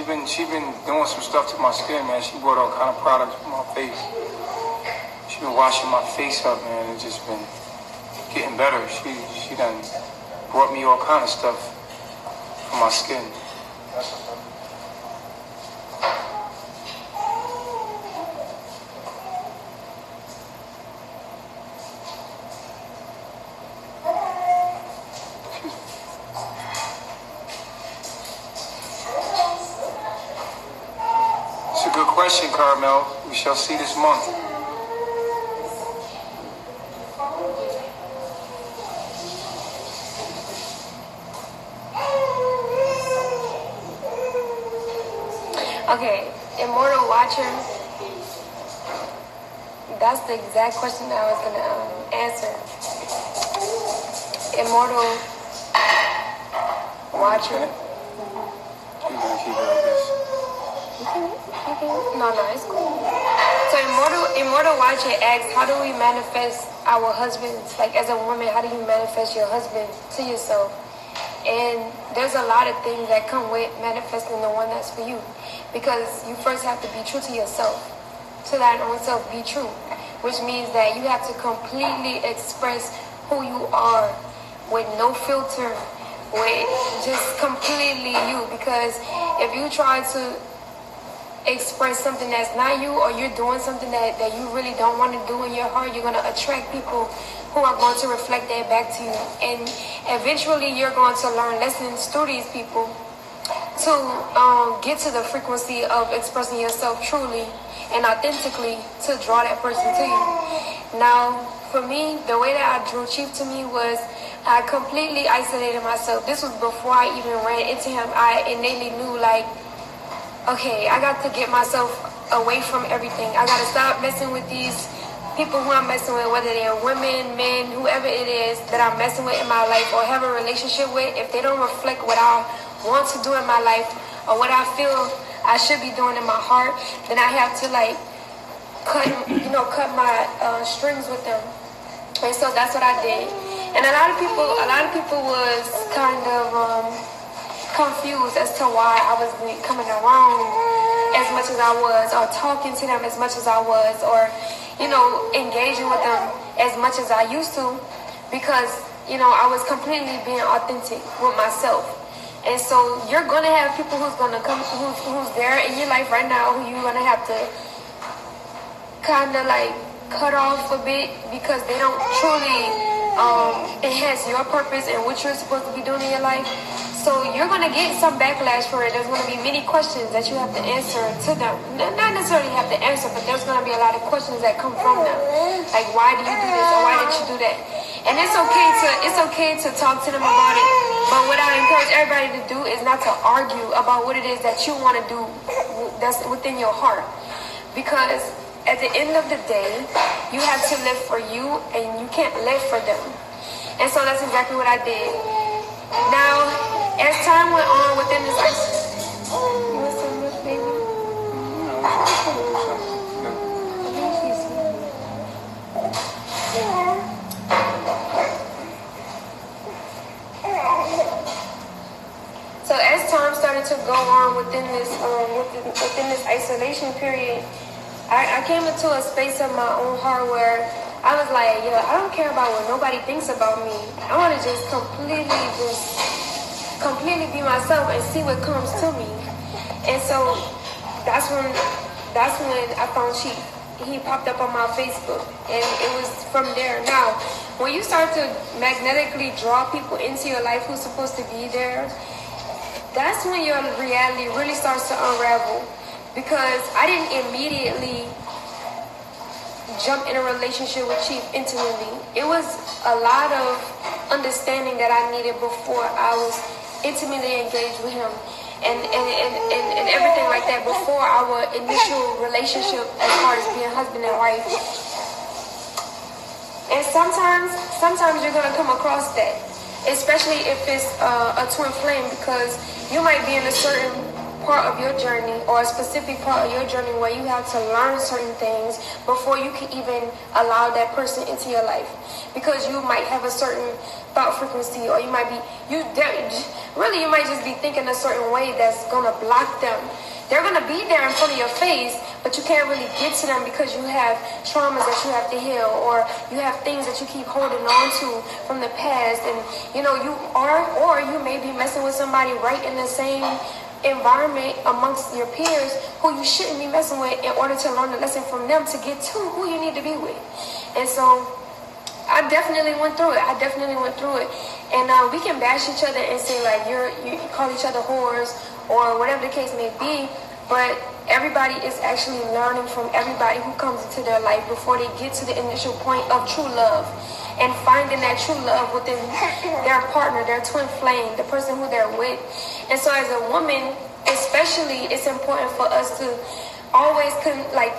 been doing some stuff to my skin, man. She brought all kind of products for my face. She been washing my face up, man. It's just been getting better. She done brought me all kind of stuff for my skin. Good question, Carmel. We shall see this month. Okay, Immortal Watcher. That's the exact question that I was gonna answer. Immortal Watcher. You're gonna keep it like this. No, it's cool. So Immortal Watcher asks, how do we manifest our husbands? Like as a woman, how do you manifest your husband to yourself? And there's a lot of things that come with manifesting the one that's for you. Because you first have to be true to yourself. To thine own self, be true. Which means that you have to completely express who you are with no filter, with just completely you. Because if you try to express something that's not you, or you're doing something that you really don't want to do in your heart, you're going to attract people who are going to reflect that back to you. And eventually you're going to learn lessons through these people to get to the frequency of expressing yourself truly and authentically to draw that person to you. Now, for me, the way that I drew Chief to me was I completely isolated myself. This was before I even ran into him. I innately knew, like, okay, I got to get myself away from everything. I got to stop messing with these people who I'm messing with, whether they're women, men, whoever it is that I'm messing with in my life or have a relationship with. If they don't reflect what I want to do in my life or what I feel I should be doing in my heart, then I have to like cut my strings with them. And so that's what I did. And a lot of people was kind of confused as to why I was coming around as much as I was, or talking to them as much as I was, or engaging with them as much as I used to, because I was completely being authentic with myself. And so you're gonna have people who's gonna come, who's there in your life right now, who you're gonna have to kind of like cut off a bit because they don't truly enhance your purpose and what you're supposed to be doing in your life. So you're going to get some backlash for it. There's going to be many questions that you have to answer to them. Not necessarily have to answer, but there's going to be a lot of questions that come from them. Like, why do you do this or why did you do that? And it's okay to talk to them about it. But what I encourage everybody to do is not to argue about what it is that you want to do that's within your heart. Because at the end of the day, you have to live for you and you can't live for them. And so that's exactly what I did. Now, as time went on within this you want some milk, baby? So as time started to go on within this isolation period, I came into a space of my own heart where I was like, I don't care about what nobody thinks about me. I want to just completely be myself and see what comes to me. And so that's when I found Chief. He popped up on my Facebook, and it was from there. Now, when you start to magnetically draw people into your life who's supposed to be there, that's when your reality really starts to unravel. Because I didn't immediately jump in a relationship with Chief intimately. It was a lot of understanding that I needed before I was intimately engaged with him, and everything like that before our initial relationship as far as being husband and wife. And sometimes you're gonna come across that, especially if it's a twin flame, because you might be in a certain part of your journey or a specific part of your journey where you have to learn certain things before you can even allow that person into your life, because you might have a certain thought frequency, or you might be you might just be thinking a certain way that's gonna block them. They're gonna be there in front of your face, but you can't really get to them because you have traumas that you have to heal, or you have things that you keep holding on to from the past, and or you may be messing with somebody right in the same environment amongst your peers who you shouldn't be messing with in order to learn a lesson from them to get to who you need to be with. And so I definitely went through it. And we can bash each other and say like you call each other whores or whatever the case may be, but everybody is actually learning from everybody who comes into their life before they get to the initial point of true love and finding that true love within their partner, their twin flame, the person who they're with. And so as a woman, especially, it's important for us to always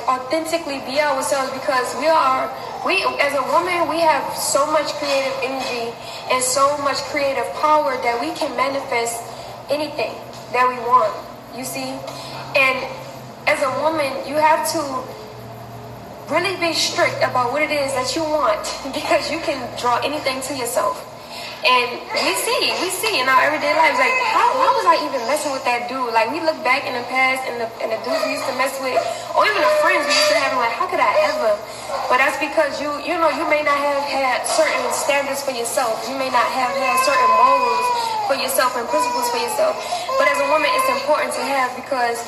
authentically be ourselves, because we as a woman, we have so much creative energy and so much creative power that we can manifest anything that we want, you see. And as a woman, you have to really be strict about what it is that you want, because you can draw anything to yourself. And we see in our everyday lives, like, how was I even messing with that dude? Like, we look back in the past and the dudes we used to mess with, or even the friends we used to have, like, how could I ever? But that's because you may not have had certain standards for yourself. You may not have had certain morals for yourself and principles for yourself. But as a woman, it's important to have, because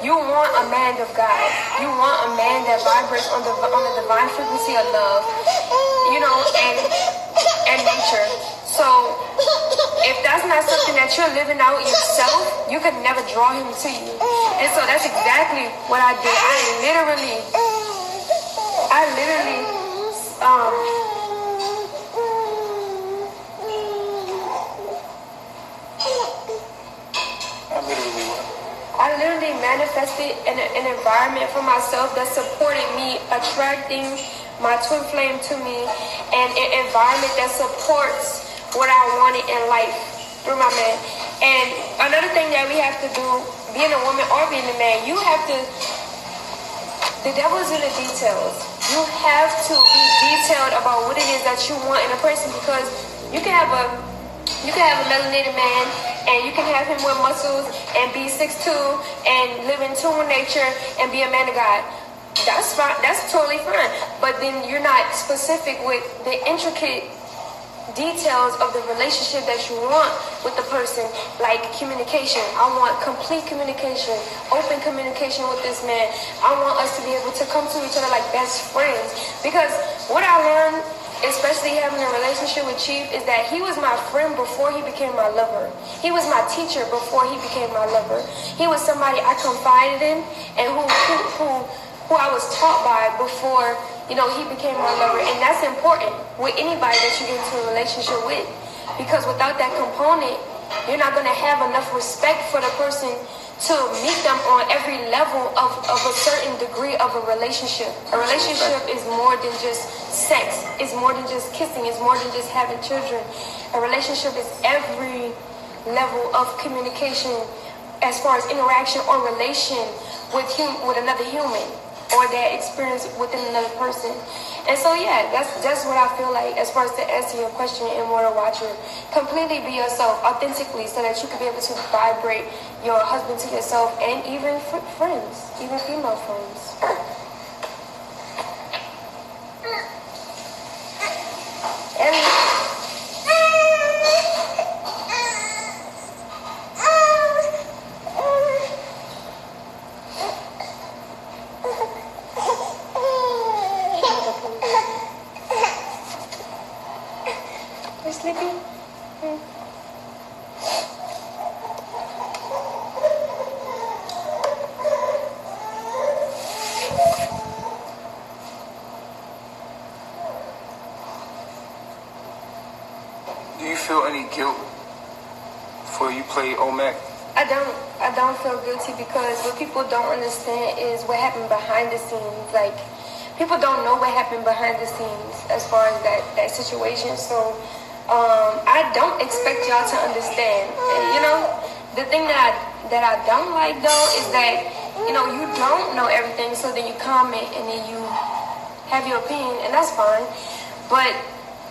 you want a man of God. You want a man that vibrates on the divine frequency of love, and nature. So if that's not something that you're living out yourself, you could never draw him to you. And so that's exactly what I did. I literally manifested an environment for myself that supported me attracting my twin flame to me, and an environment that supports what I wanted in life through my man. And another thing that we have to do, being a woman or being a man, the devil's in the details. You have to be detailed about what it is that you want in a person, because you can have a melanated man, and you can have him with muscles and be 6'2" and live in tune with nature and be a man of God. That's fine. That's totally fine. But then you're not specific with the intricate details of the relationship that you want with the person, like communication. I want complete communication, open communication with this man. I want us to be able to come to each other like best friends. Because what I learned, especially having a relationship with Chief, is that he was my friend before he became my lover. He was my teacher before he became my lover. He was somebody I confided in, and who I was taught by before, he became my lover. And that's important with anybody that you get into a relationship with, because without that component, you're not going to have enough respect for the person to meet them on every level of a certain degree of a relationship. A relationship is more than just sex. It's more than just kissing. It's more than just having children. A relationship is every level of communication as far as interaction or relation with another human, or that experience within another person. And so that's what I feel like, as far as to answer your question, Immortal Watcher. Completely be yourself authentically, so that you can be able to vibrate your husband to yourself, and even friends, even female friends. Do you feel any guilt before you play Olmec? I don't feel guilty, because what people don't understand is what happened behind the scenes. Like, people don't know what happened behind the scenes as far as that situation. So I don't expect y'all to understand. The thing that I don't like though is that you know you don't know everything, so then you comment and then you have your opinion, and that's fine. But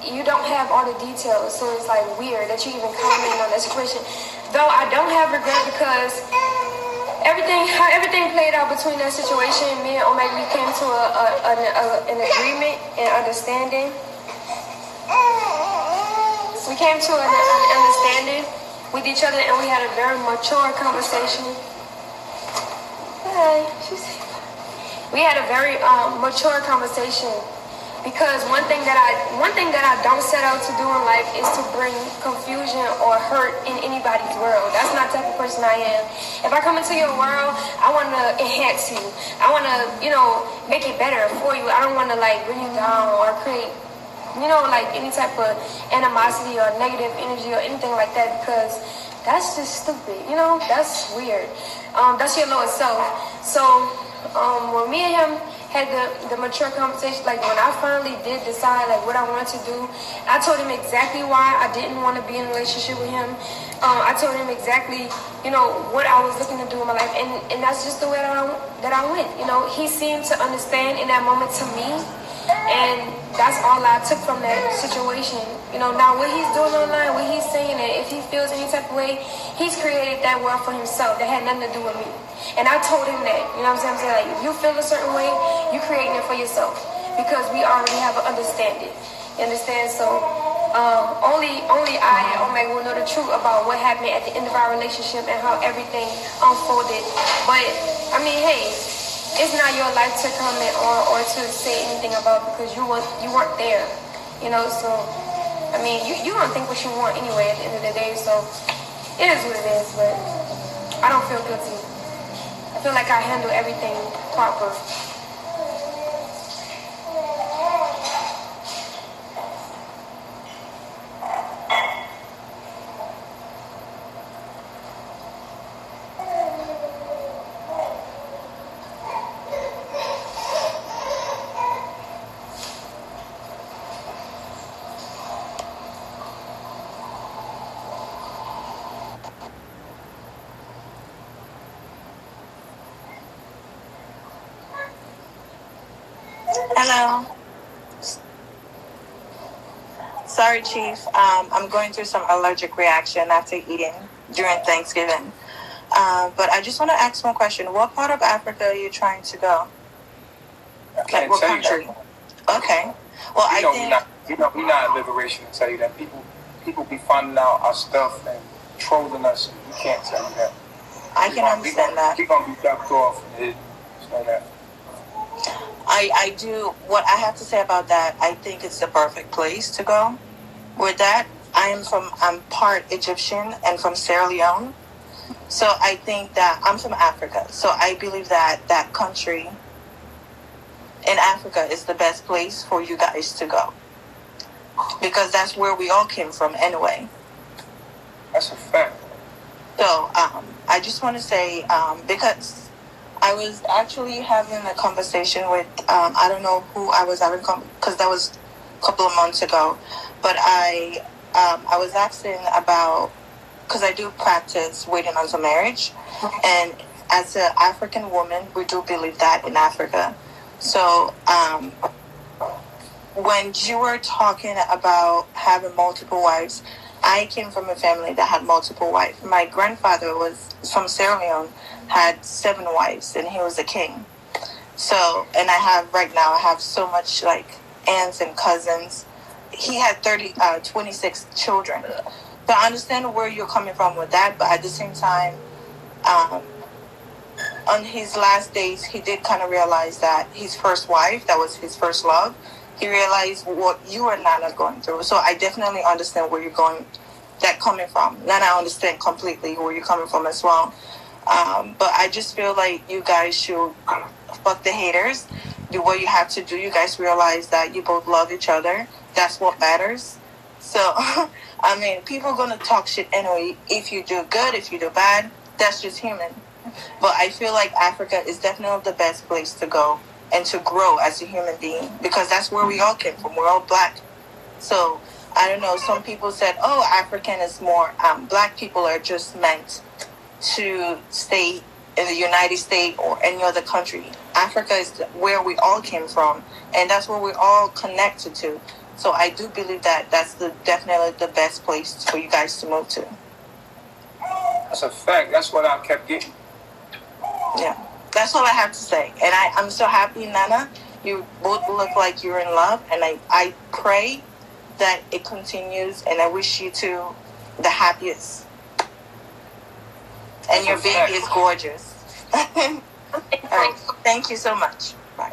you don't have all the details, so it's like weird that you even comment on that situation. Though I don't have regret because how everything played out between that situation, me and Omega, we came to an agreement and understanding. We came to an understanding with each other, and we had a very mature conversation. Hey, we had a very mature conversation. Because one thing that I don't set out to do in life is to bring confusion or hurt in anybody's world. That's not the type of person I am. If I come into your world, I want to enhance you. I want to, make it better for you. I don't want to like bring you down or create, like any type of animosity or negative energy or anything like that, because that's just stupid. That's weird. That's your lower self. So when me and him had the mature conversation, like when I finally did decide like what I wanted to do, I told him exactly why I didn't want to be in a relationship with him. I told him exactly, what I was looking to do in my life, and that's just the way that I went. He seemed to understand in that moment to me, and that's all I took from that situation. Now what he's doing online, what he's saying, and if he feels any type of way, he's created that world for himself. That had nothing to do with me. And I told him that, I'm saying? Like, if you feel a certain way, you're creating it for yourself. Because we already have an understanding. You understand? So, only I and Omega will know the truth about what happened at the end of our relationship and how everything unfolded. But, hey, it's not your life to comment or to say anything about, because you weren't there. So, you don't think what you want anyway at the end of the day. So, it is what it is, but I don't feel guilty. I feel like I handle everything proper. Hello. Sorry, Chief. I'm going through some allergic reaction after eating during Thanksgiving. But I just want to ask one question. What part of Africa are you trying to go? I can't what tell country? you that. Okay. Well, I think we're not in liberation to tell you that. People be finding out our stuff and trolling us. And we can't tell you that. I can understand that. We're going to be ducked off and hidden. So that. I do. What I have to say about that, I think it's the perfect place to go. With that, I'm part Egyptian and from Sierra Leone. So I think that I'm from Africa. So I believe that that country in Africa is the best place for you guys to go. Because that's where we all came from anyway. That's a fact. So I just want to say, because I was actually having a conversation with, I don't know who I was having, because that was a couple of months ago. But I was asking about, because I do practice waiting until marriage. And as an African woman, we do believe that in Africa. So when you were talking about having multiple wives, I came from a family that had multiple wives. My grandfather was from Sierra Leone, had 7 wives, and he was a king. So, and right now I have so much like aunts and cousins. He had 26 children. So I understand where you're coming from with that, but at the same time, on his last days, he did kind of realize that his first wife, that was his first love, he realized what you and Nana going through. So I definitely understand where you're coming from. And I understand completely where you're coming from as well. But I just feel like you guys should fuck the haters. Do what you have to do. You guys realize that you both love each other. That's what matters. So, people are going to talk shit anyway. If you do good, if you do bad, that's just human. But I feel like Africa is definitely the best place to go and to grow as a human being, because that's where we all came from. We're all black. So, I don't know, some people said, African is more, black people are just meant to stay in the United States or any other country. Africa is where we all came from, and that's where we're all connected to. So I do believe that that's definitely the best place for you guys to move to. That's a fact. That's what I kept getting. Yeah, that's all I have to say. And I'm so happy, Nana. You both look like you're in love, and I pray that it continues, and I wish you two the happiest. And your baby is gorgeous. All right. Thank you so much. Bye.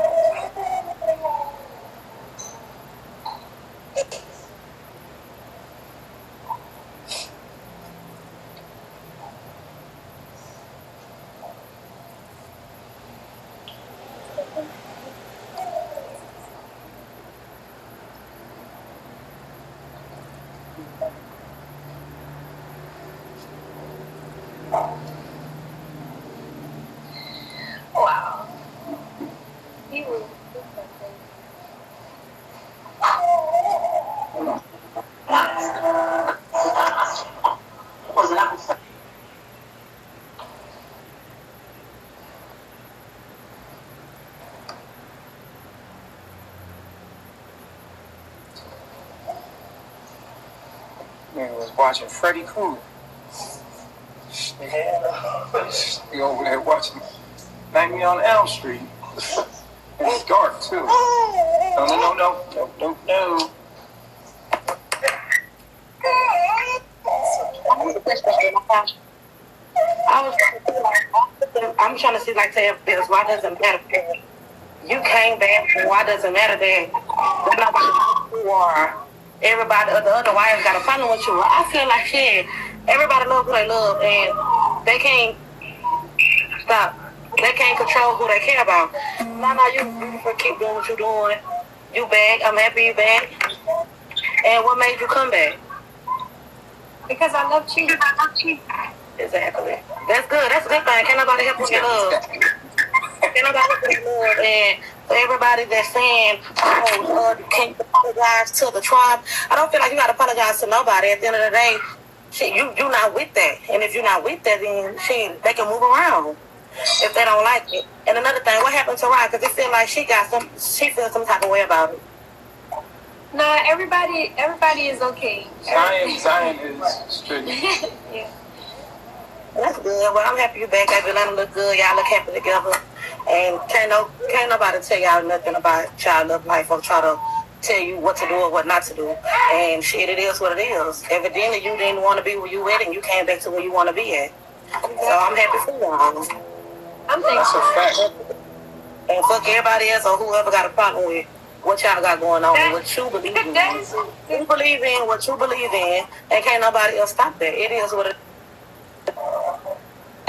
Wow. He was Man, was watching Freddy Krueger. You over there watching Nightmare on Elm Street. It's dark too. No. I'm trying to see, like, say, if this, why does it matter? You came back, why does it matter that nobody you are? Everybody, the other wives got a problem with you. I feel like shit. Everybody loves who they love, and they can't stop. They can't control who they care about. Now you beautiful, keep doing what you're doing. You back. I'm happy you back. And what made you come back? because I love you. Exactly. That's good. That's a good thing. Can't nobody help with your love. Can't nobody help with your love. And for everybody that's saying, can't apologize to the tribe, I don't feel like you got to apologize to nobody. At the end of the day, shit, you not with that. And if you're not with that, then shit, they can move around if they don't like it. And another thing, what happened to Rod? Because it feels like she feels some type of way about it. Nah, everybody is okay. Zion is strict. Yeah. That's good. Well, I'm happy you're back. Atlanta look good. Y'all look happy together. And can't nobody tell y'all nothing about child love life or try to tell you what to do or what not to do. And shit, it is what it is. Evidently, you didn't want to be where you at, and you came back to where you want to be at. So I'm happy for y'all. I'm That's a fact. And fuck everybody else or whoever got a problem with what y'all got going on, what you believe in. You believe in what you believe in, and can't nobody else stop that. It is what it is.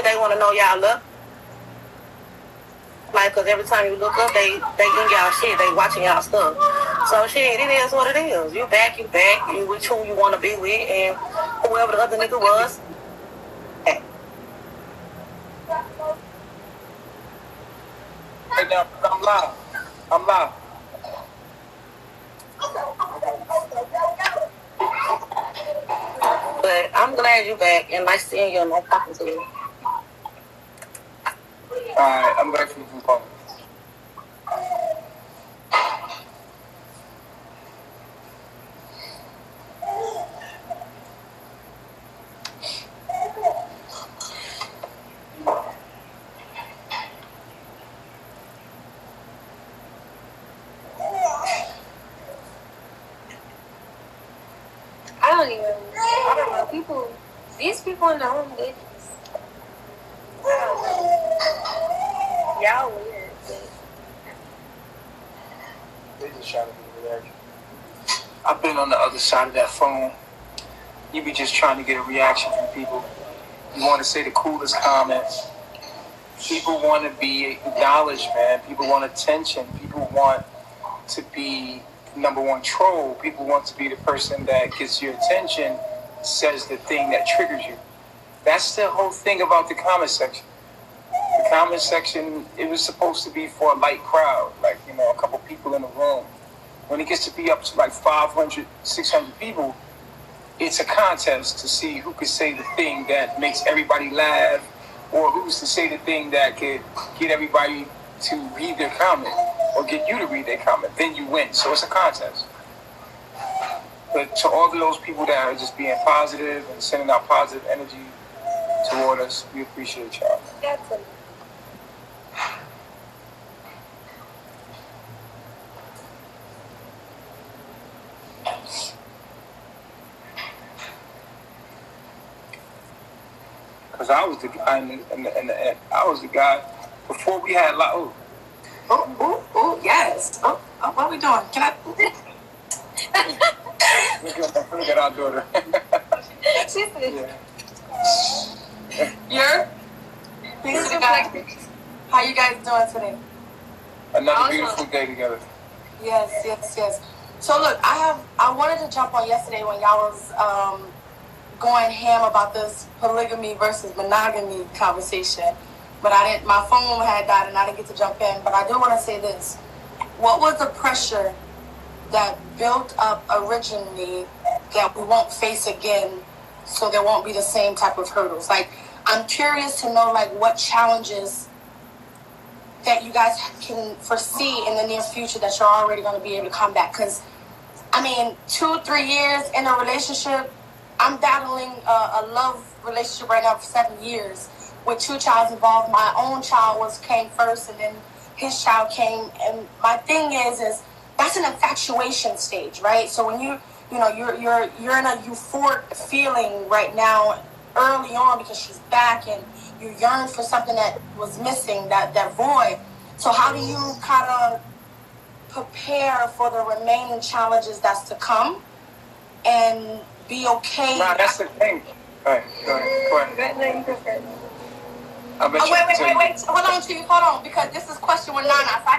They want to know y'all love. Like, because every time you look up, they in y'all shit. They watching y'all stuff. So, shit, it is what it is. You back. You with who you want to be with, and whoever the other nigga was. Right now, I'm live. But I'm glad you back, and nice seeing you and nice talking to you. Alright, I'm back from the phone. I don't know. These people in the home, they just, y'all weird. They just trying to be reaction. I've been on the other side of that phone. You be just trying to get a reaction from people. You want to say the coolest comments. People want to be acknowledged, man. People want attention. People want to be number one troll. People want to be the person that gets your attention, says the thing that triggers you. That's the whole thing about the comment section. The comment section, it was supposed to be for a light crowd, like, a couple people in the room. When it gets to be up to like 500, 600 people, it's a contest to see who could say the thing that makes everybody laugh, or who's to say the thing that could get everybody to read their comment, or get you to read their comment. Then you win. So it's a contest. But to all of those people that are just being positive and sending out positive energy toward us, we appreciate y'all. Definitely. Because I was the guy, and I was the guy before we had Yes. Oh, what are we doing? Can I? Look at our daughter. She said, You're? Please to God. How you guys doing today? Another beautiful day together. Yes. So look, I wanted to jump on yesterday when y'all was going ham about this polygamy versus monogamy conversation, but I didn't. My phone had died and I didn't get to jump in. But I do want to say this: what was the pressure that built up originally that we won't face again, so there won't be the same type of hurdles? Like, I'm curious to know, like, what challenges that you guys can foresee in the near future that you're already going to be able to combat. Because, I mean, 2-3 years in a relationship, I'm battling a love relationship right now for 7 years with 2 childs involved. My own child came first, and then his child came. And my thing is that's an infatuation stage, right? So when you're in a euphoric feeling right now, early on, because she's back and you yearn for something that was missing, that void. So how do you kind of prepare for the remaining challenges that's to come and be okay? Nah, that's the thing. All right, go ahead. Wait. Hold on, because this is question with Nana. So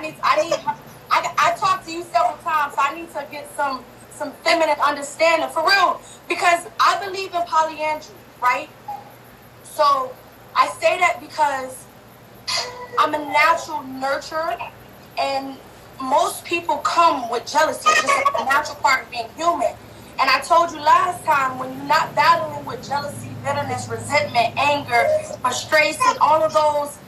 I talked to you several times, so I need to get some feminine understanding for real, because I believe in polyandry, right? So I say that because I'm a natural nurturer, and most people come with jealousy. It's just a natural part of being human. And I told you last time, when you're not battling with jealousy, bitterness, resentment, anger, frustration, all of those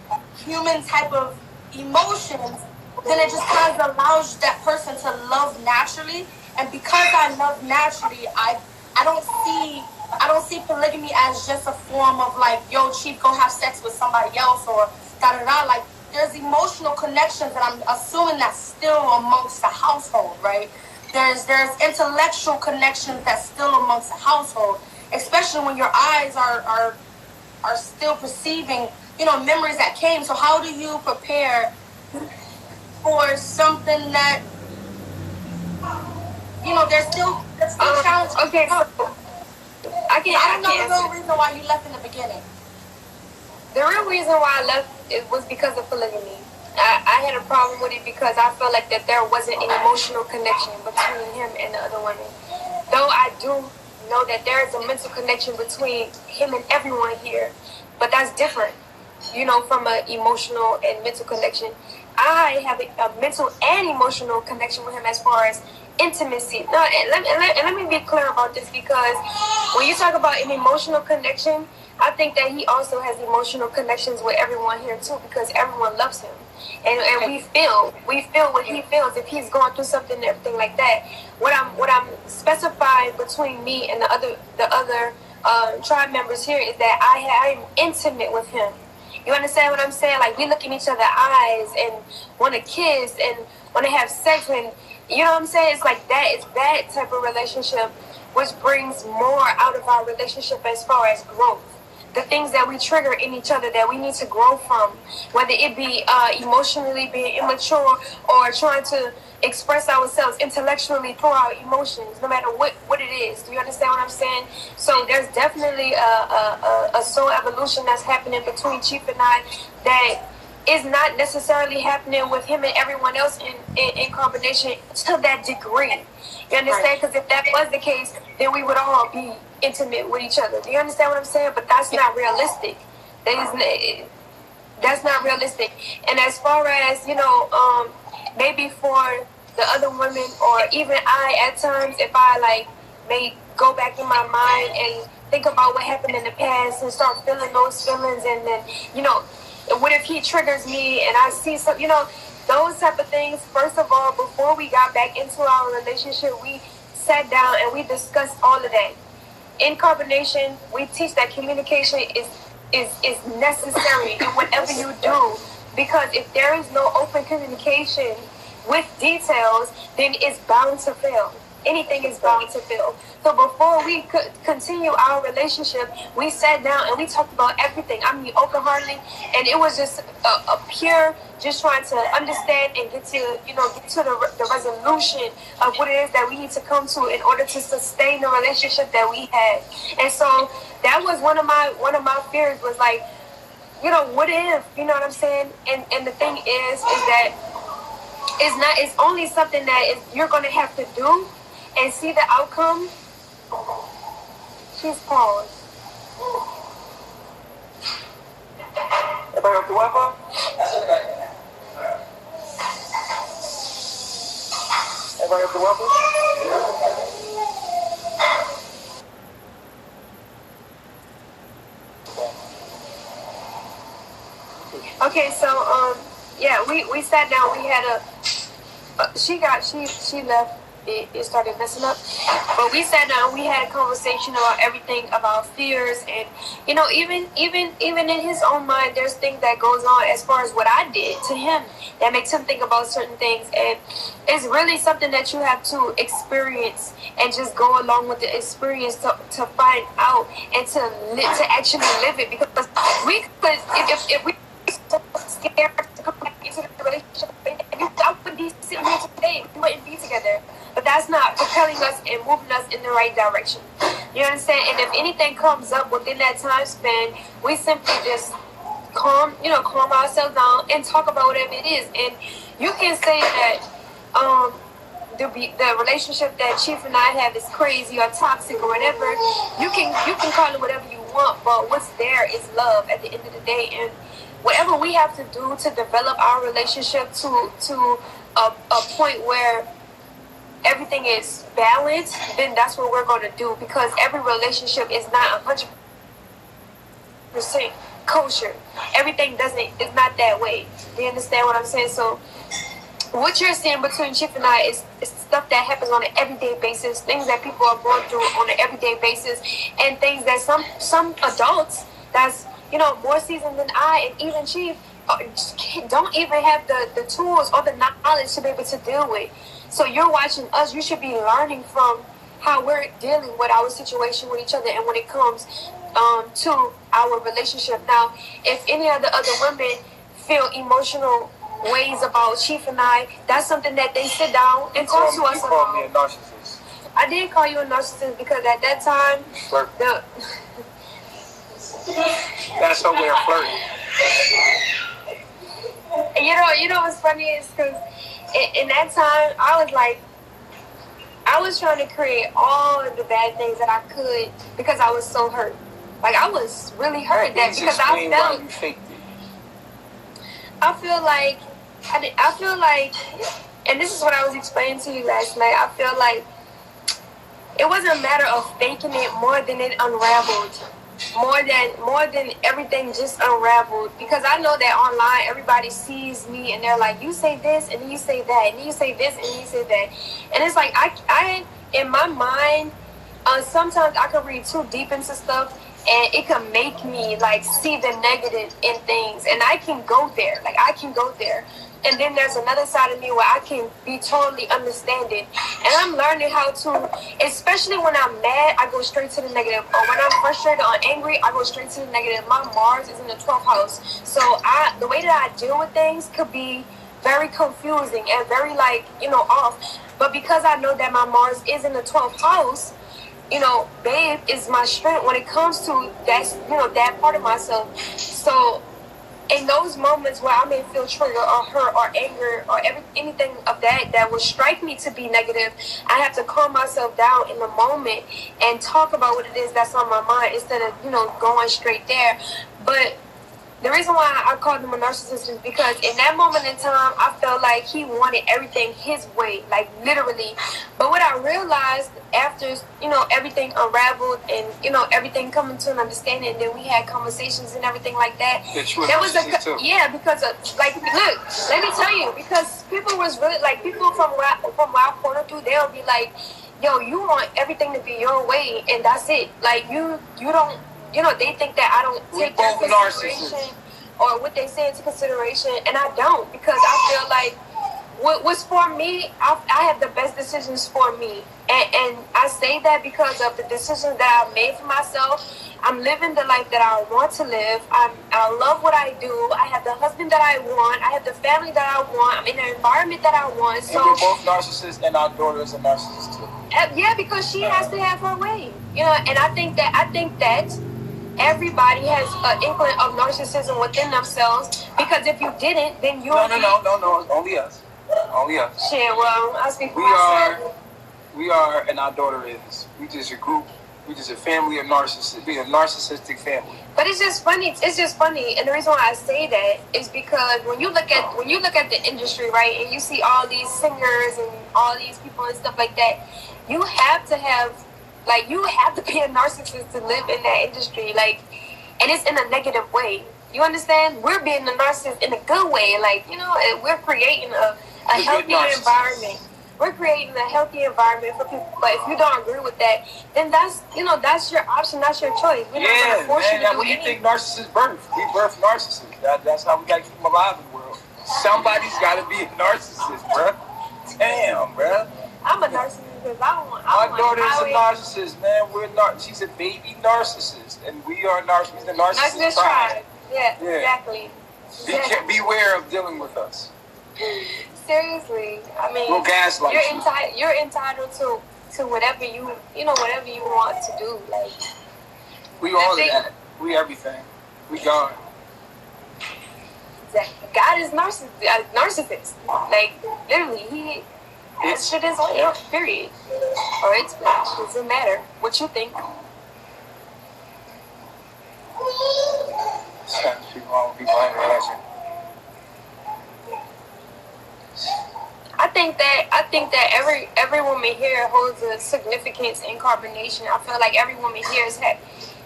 human type of emotions, then it just kind of allows that person to love naturally. And because I love naturally, I don't see polygamy as just a form of like, yo, Chief, go have sex with somebody else, or da-da-da. Like, there's emotional connections, and I'm assuming that's still amongst the household, right? There's intellectual connections that's still amongst the household, especially when your eyes are still perceiving, memories that came. So how do you prepare for something that, there's still challenges? okay. I don't know the real reason why you left in the beginning. The real reason why I left it was because of polygamy. I had a problem with it because I felt like that there wasn't an emotional connection between him and the other women. Though I do know that there is a mental connection between him and everyone here, but that's different, from an emotional and mental connection. I have a mental and emotional connection with him as far as intimacy. No, and let me be clear about this, because when you talk about an emotional connection, I think that he also has emotional connections with everyone here too, because everyone loves him, and we feel what he feels if he's going through something and everything like that. What I'm specifying between me and the other tribe members here is that I am intimate with him. You understand what I'm saying? Like, we look in each other's eyes and want to kiss and want to have sex, and you know what I'm saying? It's like that. It's that type of relationship which brings more out of our relationship as far as growth. The things that we trigger in each other that we need to grow from, whether it be emotionally being immature or trying to express ourselves intellectually through our emotions, no matter what it is. Do you understand what I'm saying? So there's definitely a soul evolution that's happening between Chief and I that is not necessarily happening with him and everyone else in combination to that degree. You understand? Because if that was the case, then we would all be intimate with each other. Do you understand what I'm saying? But that's not realistic. That's not realistic. And as far as, maybe for the other women, or even I at times, if I made go back in my mind and think about what happened in the past and start feeling those feelings. And then, what if he triggers me and I see some, those type of things. First of all, before we got back into our relationship, we sat down and we discussed all of that. In carbonation, we teach that communication is necessary in whatever you do, because if there is no open communication with details, then it's bound to fail. Anything is bound to fail. So before we could continue our relationship, we sat down and we talked about everything. I mean, open-heartedly, and it was just a pure, just trying to understand and get to the resolution of what it is that we need to come to in order to sustain the relationship that we had. And so that was one of my fears, was like, what if, you know what I'm saying? And the thing is that it's only something that you're gonna have to do and see the outcome. She's paused. Everybody up the Wi-Fi? Everybody up the Wi-Fi? Okay, so we sat down. We had she left. It started messing up, but we sat down. We had a conversation about everything, about fears, and even in his own mind, there's things that goes on as far as what I did to him that makes him think about certain things, and it's really something that you have to experience and just go along with the experience to find out and to actually live it, because we could if we so scared to come back into the relationship, I wouldn't be sitting here today. We wouldn't be together. But that's not propelling us and moving us in the right direction. You understand? And if anything comes up within that time span, we simply just calm ourselves down and talk about whatever it is. And you can say that the relationship that Chief and I have is crazy or toxic or whatever. You can call it whatever you want, but what's there is love at the end of the day. And whatever we have to do to develop our relationship to a point where everything is balanced, then that's what we're going to do, because every relationship is not 100% kosher. Everything is not that way. Do you understand what I'm saying? So what you're seeing between Chief and I is stuff that happens on an everyday basis, things that people are going through on an everyday basis, and things that some adults that's more seasoned than I and even Chief don't even have the tools or the knowledge to be able to deal with. So you're watching us, you should be learning from how we're dealing with our situation with each other and when it comes to our relationship. Now, if any of the other women feel emotional ways about Chief and I, that's something that they sit down and talk to us about. You called me a narcissist. I did call you a narcissist because at that time, that's her way of flirting. You know what's funny is because in that time, I was trying to create all of the bad things that I could because I was so hurt. Like, I was really hurt that because I felt. You faked it. I feel like, and this is what I was explaining to you last night. I feel like it wasn't a matter of faking it more than it unraveled. More than everything just unraveled, because I know that online everybody sees me and they're like, you say this and then you say that and then you say this and then you say that, and it's like I in my mind sometimes I can read too deep into stuff and it can make me like see the negative in things, and I can go there, and then there's another side of me where I can be totally understanding. And I'm learning how to, especially when I'm mad, I go straight to the negative. Or when I'm frustrated or angry, I go straight to the negative. My Mars is in the 12th house. So the way that I deal with things could be very confusing and very off. But because I know that my Mars is in the 12th house, babe is my strength when it comes to that part of myself. So in those moments where I may feel triggered or hurt or anger or anything of that would strike me to be negative, I have to calm myself down in the moment and talk about what it is that's on my mind instead of going straight there. But The reason why I called him a narcissist is because in that moment in time, I felt like he wanted everything his way, like literally. But what I realized after, everything unraveled and, everything coming to an understanding, and then we had conversations and everything like that. There was because of, like, look, let me tell you, because people was really, like, people from my point of view, they'll be like, yo, you want everything to be your way, and that's it. Like, you don't, they think that I don't take their consideration or what they say into consideration, and I don't, because I feel like what's for me, I have the best decisions for me, and I say that because of the decisions that I've made for myself. I'm living the life that I want to live. I love what I do. I have the husband that I want. I have the family that I want. I'm in the environment that I want. So and we're both narcissists, and our daughter is a narcissist too. Yeah, because she has to have her way, and I think that everybody has an inkling of narcissism within themselves, because if you didn't, then you No, only us. Shit, well, I speak for myself. We are, and our daughter is. We just a group. We just a family of narcissists. We a narcissistic family. But it's just funny, and the reason why I say that is because when you look at the industry, right, and you see all these singers and all these people and stuff like that, you have to be a narcissist to live in that industry, like, and it's in a negative way. You understand? We're being a narcissist in a good way, like, we're creating a healthy environment. We're creating a healthy environment for people. But if you don't agree with that, then that's your option, that's your choice. We're not going to force you to do what do you anything. think narcissists birth? We birth narcissists. That's how we got to keep them alive in the world. Somebody's got to be a narcissist, bruh. Damn, bruh. I'm a narcissist because My daughter's a narcissist, man. She's a baby narcissist, and we are narcissists. The narcissist tribe. Yeah, exactly. Beware of dealing with us. Seriously, I mean, we'll gaslight you're entitled to whatever you want to do. Like, we all that. We everything. We God. Exactly. God is narcissist. Like, literally, that shit is way. Period. Or it doesn't matter what you think. I think that every woman here holds a significance in carbonation. I feel like every woman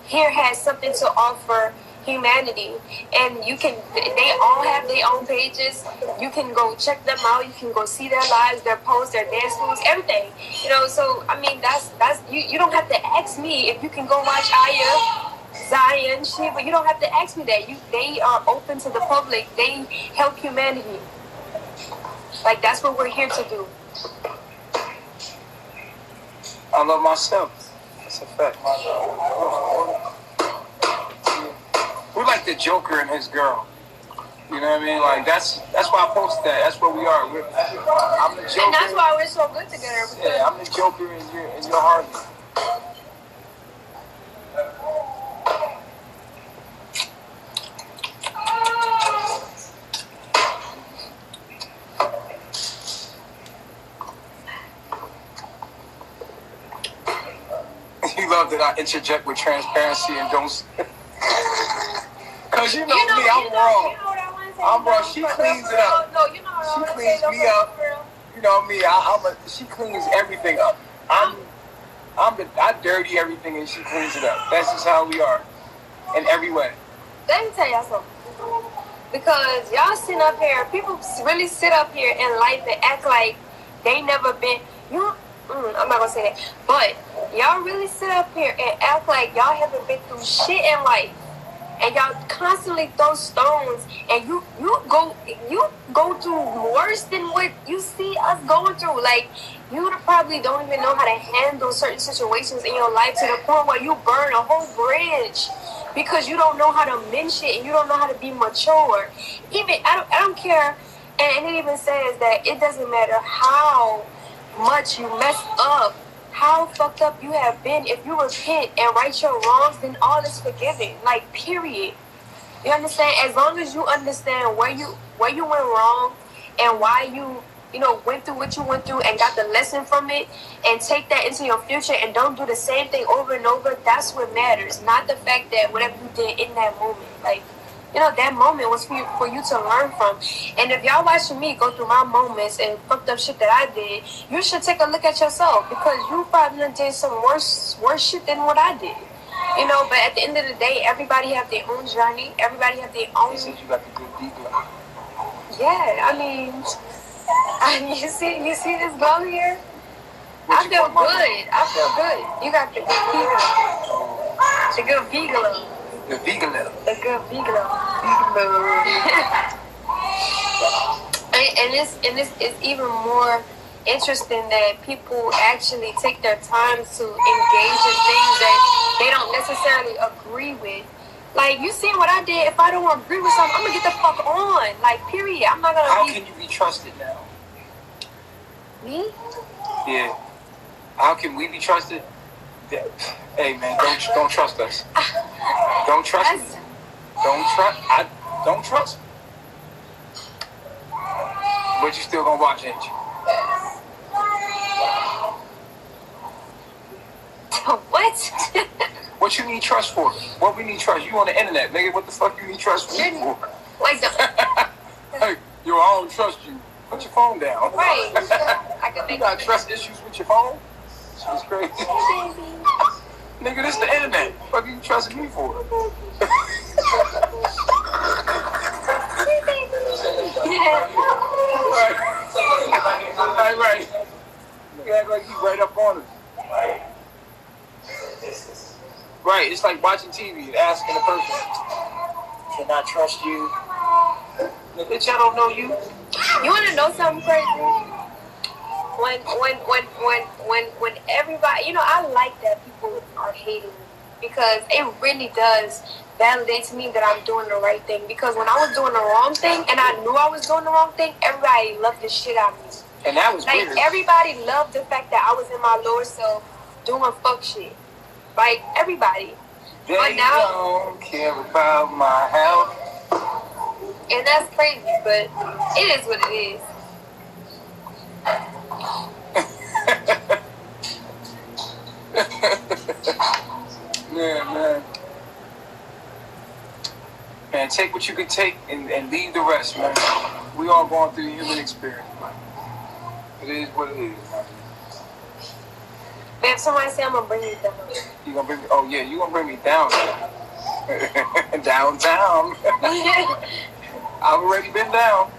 here has something to offer humanity, and they all have their own pages. You can go check them out. You can go see their lives, their posts, their dance moves, everything. So I mean, that's you don't have to ask me if you can go watch Aya, Zion, Shiva. You don't have to ask me that. They are open to the public. They help humanity. Like, that's what we're here to do. I love myself. That's a fact. We're like the Joker and his girl. You know what I mean? Like, that's why I posted that. That's what we are. I'm the Joker. And that's why we're so good together. Yeah, I'm the Joker and you're Harley. You love that I interject with transparency and don't. Cause you know me, I'm wrong. I'm wrong. She cleans it up. She cleans me up. You know me. She cleans everything up. I dirty everything and she cleans it up. That's just how we are, in every way. Let me tell y'all something. Because y'all sit up here, people really sit up here in life and act like they never been. I'm not gonna say that, but y'all really sit up here and act like y'all haven't been through shit in life, and y'all constantly throw stones, and you go through worse than what you see us going through. Like, you probably don't even know how to handle certain situations in your life, to the point where you burn a whole bridge because you don't know how to mend shit and you don't know how to be mature. Even I don't care, and it even says that it doesn't matter how much you mess up, how fucked up you have been. If you repent and right your wrongs, then all is forgiven. Like, period. You understand? As long as you understand where you went wrong and why you went through what you went through and got the lesson from it, and take that into your future and don't do the same thing over and over, that's what matters. Not the fact that whatever you did in that moment. Like, that moment was for you to learn from. And if y'all watching me go through my moments and fucked up shit that I did, you should take a look at yourself, because you probably done did some worse shit than what I did. But at the end of the day, everybody have their own journey. Everybody have their own. He said you got the good deep glow. Yeah, I mean, you see this glow here? I feel good. I feel good. You got the good V-glow. The good V-glow. The V-glow. The good V-glow. and it's even more interesting that people actually take their time to engage in things that they don't necessarily agree with. Like, you see what I did? If I don't agree with something, I'm gonna get the fuck on. Like, period. I'm not gonna. How can you be trusted now? Me? Yeah. How can we be trusted? Hey man, don't trust us. Don't trust me. Don't trust me. But you still gonna watch, ain't you? What? What you need trust for? What we need trust? You on the internet, nigga. What the fuck you need trust for? Like the. Hey, yo, I don't trust you. Put your phone down. Right. You got trust issues with your phone? It's crazy. Nigga, this the internet. What are you trusting me for? Right. You act like you right up on it. Right, it's like watching TV and asking a person, can I trust you? Bitch, I don't know you. You want to know something crazy? When everybody, I like that people are hating me, because it really does validate to me that I'm doing the right thing. Because when I was doing the wrong thing and I knew I was doing the wrong thing, everybody loved the shit out of me. And that was like weird. Everybody loved the fact that I was in my lower self doing fuck shit. Like, everybody. They but now, don't care about my health. And that's crazy, but it is what it is. Man. Man, take what you can take and leave the rest, man. We all going through the human experience, man. It is what it is, man. If somebody say I'm gonna bring you down. You gonna bring me? Oh yeah, you gonna bring me down? Downtown. I've already been down.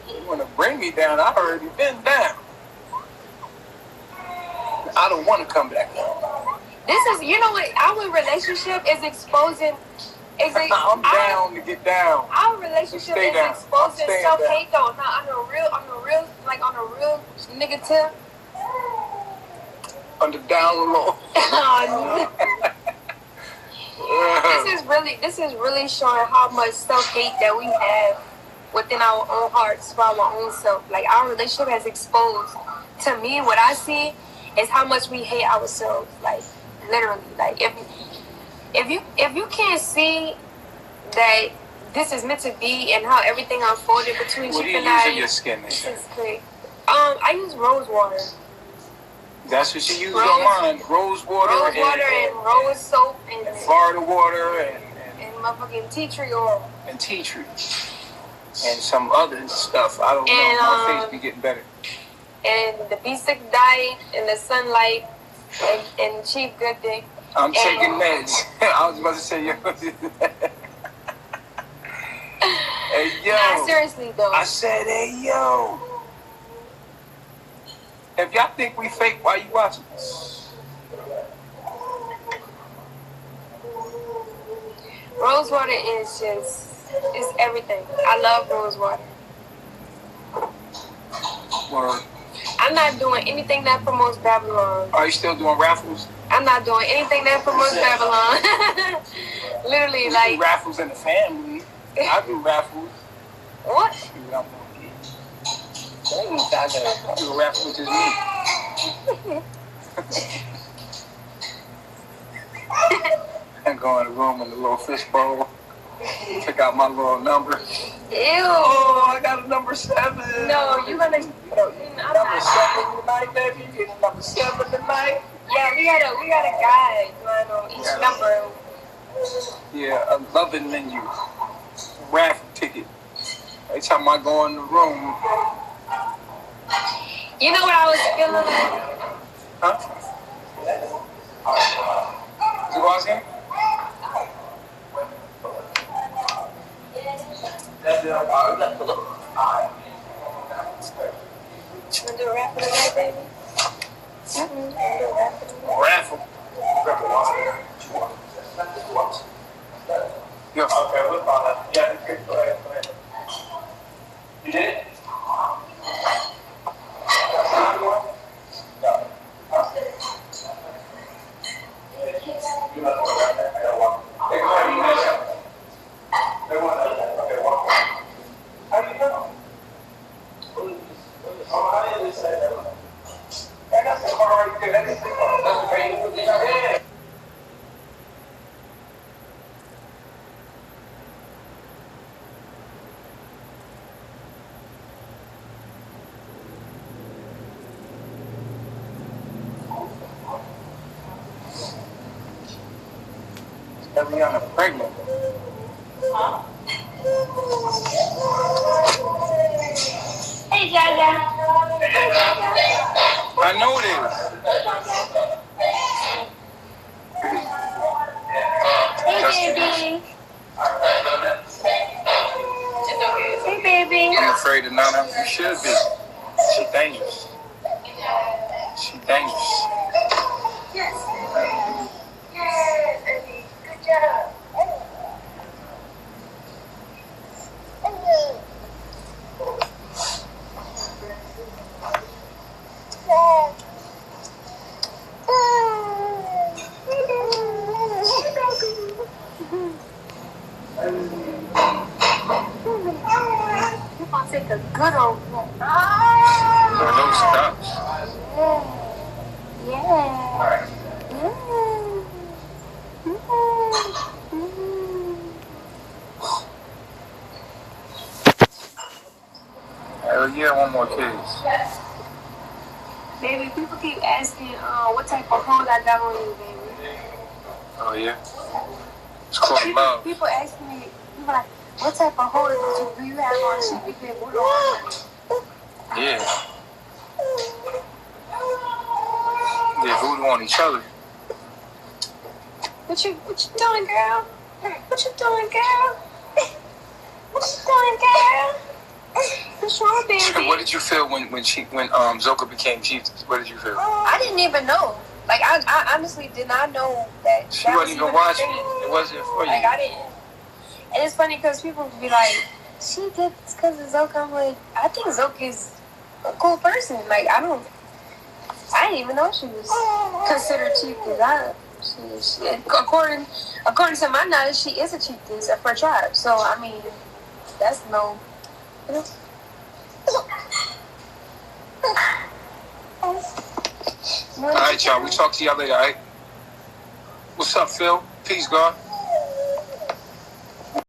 You wanna bring me down? I've already been down. I don't want to come back down. This is, what? Our relationship is exposing. I'm down to get down. Our relationship is down. exposing self-hate, though. Now, on a real nigga tip. On the down low. This is really showing how much self-hate that we have within our own hearts for our own self. Like, our relationship has exposed, to me, what I see is how much we hate ourselves. Like, literally. Like, if you can't see that this is meant to be and how everything unfolded between what you and I. I. What do you use in your skin? This is great. I use rose water. That's what you use on mine. Rose water and rose soap and Florida water and motherfucking tea tree oil. And tea tree. And some other stuff. I don't know. My face be getting better. And the B6 diet and the sunlight and cheap good thing. I'm taking meds. I was about to say, yo. Hey, yo. Nah, seriously, though. I said, hey, yo. If y'all think we fake, why you watching this? Rose water is it's everything. I love rose water. Word. I'm not doing anything that promotes Babylon. Are you still doing raffles? I'm not doing anything that promotes Babylon. Literally, we like... do raffles in the family. I do raffles. What? I do a raffle with just me. And go in the room in the little fish bowl. Pick out my little number. Ew. Oh, I got a number 7. No, you're gonna... Number 7 tonight, baby. You get number 7 tonight. Yeah, we got a guide on each number. Yeah, a loving menu. Raffle ticket. Every time I go in the room. You know what I was feeling like? Huh? You watch him? You wanna do a raffle tonight, baby? Raffle. Yo. Okay, we'll follow that. Yeah, go ahead. You did? Eliana pregnant. Hey, Jaja. I know this. Hey, baby. Hey, baby. I'm afraid of Nana. You should be. She dangerous. She dangerous. Yes. Yes, baby. Good job. You're gonna take a good old look. Those stops. Yeah. Hell yeah, one more kids. Baby, people keep asking what type of hold I got on you, baby. Oh yeah? It's called love. People ask me, people like, what type of hold do you have on she be good on? Yeah. Yeah, voodoo on each other. What you doing, girl? What you doing, girl? What you doing, girl? What's wrong, baby? What did you feel when Zoca became Chieftess? What did you feel? I didn't even know. Like, I honestly did not know that. She wasn't even watching it. It wasn't for you. Like, I didn't. And it's funny because people would be like, she did this because of Zoca. I'm like, I think Zoca is a cool person. Like, I didn't even know she was considered Chieftess. She according to my knowledge, she is a Chieftess of her tribe. So, I mean, that's no... You know? All right, y'all. We talk to y'all later, all right? What's up, Phil? Peace, God.